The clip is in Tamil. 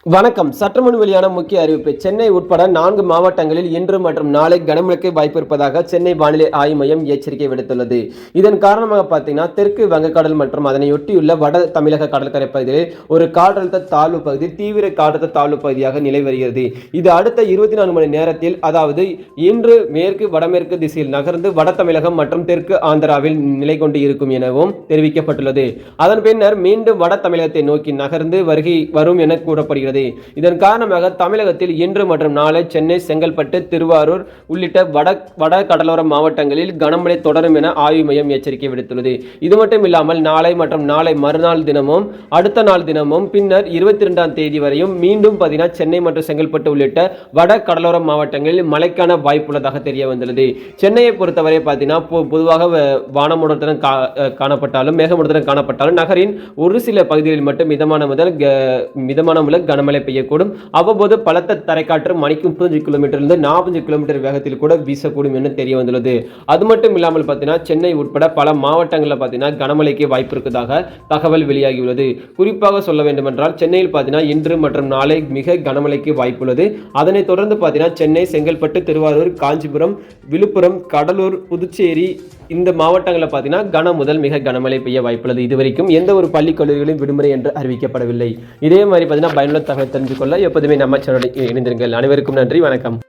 வணக்கம். சற்றுமுன் வெளியான முக்கிய அறிவிப்பு. சென்னை உட்பட 4 மாவட்டங்களில் இன்று மற்றும் நாளை கனமழைக்கு வாய்ப்பு இருப்பதாக சென்னை வானிலை ஆய்வு மையம் எச்சரிக்கை விடுத்துள்ளது. இதன் காரணமாக பார்த்தீங்கன்னா தெற்கு வங்கக்கடல் மற்றும் அதனையொட்டியுள்ள வட தமிழக கடற்கரை பகுதிகளில் ஒரு காற்றழுத்த தாழ்வு பகுதி தீவிர காற்றழுத்த தாழ்வு பகுதியாக நிலை வருகிறது. இது அடுத்த 24 மணி நேரத்தில், அதாவது இன்று மேற்கு வடமேற்கு திசையில் நகர்ந்து வட தமிழகம் மற்றும் தெற்கு ஆந்திராவில் நிலை கொண்டு இருக்கும் எனவும் தெரிவிக்கப்பட்டுள்ளது. அதன் பின்னர் மீண்டும் வட தமிழகத்தை நோக்கி நகர்ந்து வரும் என கூறப்படுகிறது. இதன் காரணமாக தமிழகத்தில் இன்று மற்றும் நாளை சென்னை, செங்கல்பட்டு, திருவாரூர் உள்ளிட்ட வட கடலோர மாவட்டங்களில் கனமழை தொடரும் என ஆய்வு மையம் எச்சரிக்கை விடுத்துள்ளது. இது மட்டும் இல்லாமல் நாளை மற்றும் நாளை மறுநாள் தினமும் அடுத்த நாள் தினமும் பின்னர் 22ஆம் தேதி வரையும் மீண்டும் சென்னை மற்றும் செங்கல்பட்டு உள்ளிட்ட வட கடலோர மாவட்டங்களில் மழைக்கான வாய்ப்புள்ளதாக தெரிய வந்துள்ளது. சென்னையை பொறுத்தவரை பார்த்தீங்கன்னா பொதுவாக வானமூட்டத்துடன் காணப்பட்டாலும் மேகமூட்டத்துடன் காணப்பட்டாலும் நகரின் ஒரு சில பகுதிகளில் மட்டும் மிதமான முதல் கனமழை பெய்யக்கூடும். அவ்வப்போது பலத்த தரைக்காற்று மணிக்கு 30 கிலோமீட்டரிலிருந்து 40 கிலோமீட்டர் வேகத்தில் கூட வீசக்கூடும் என தெரிய வந்துள்ளது. அது மட்டும் இல்லாமல் பார்த்தீங்கன்னா சென்னை உட்பட பல மாவட்டங்களில் பார்த்தீங்கன்னா கனமழைக்கு வாய்ப்பு இருப்பதாக தகவல் வெளியாகியுள்ளது. குறிப்பாக சொல்ல வேண்டுமென்றால் சென்னையில் பார்த்தீங்கன்னா இன்று மற்றும் நாளை மிக கனமழைக்கு வாய்ப்புள்ளது. அதனைத் தொடர்ந்து பார்த்தீங்கன்னா சென்னை, செங்கல்பட்டு, திருவாரூர், காஞ்சிபுரம், விழுப்புரம், கடலூர், புதுச்சேரி இந்த மாவட்டங்களில் பார்த்தீங்கன்னா கன முதல் மிக கனமழை பெய்ய வாய்ப்புள்ளது. இதுவரைக்கும் எந்த ஒரு பள்ளி கல்லூரிகளிலும் விடுமுறை என்று அறிவிக்கப்படவில்லை. இதே மாதிரி பார்த்தீங்கன்னா பயனுள்ள தகவல் தெரிஞ்சு கொள்ள எப்போதுமே நம்ம சேனலை இணைந்திருங்கள். அனைவருக்கும் நன்றி, வணக்கம்.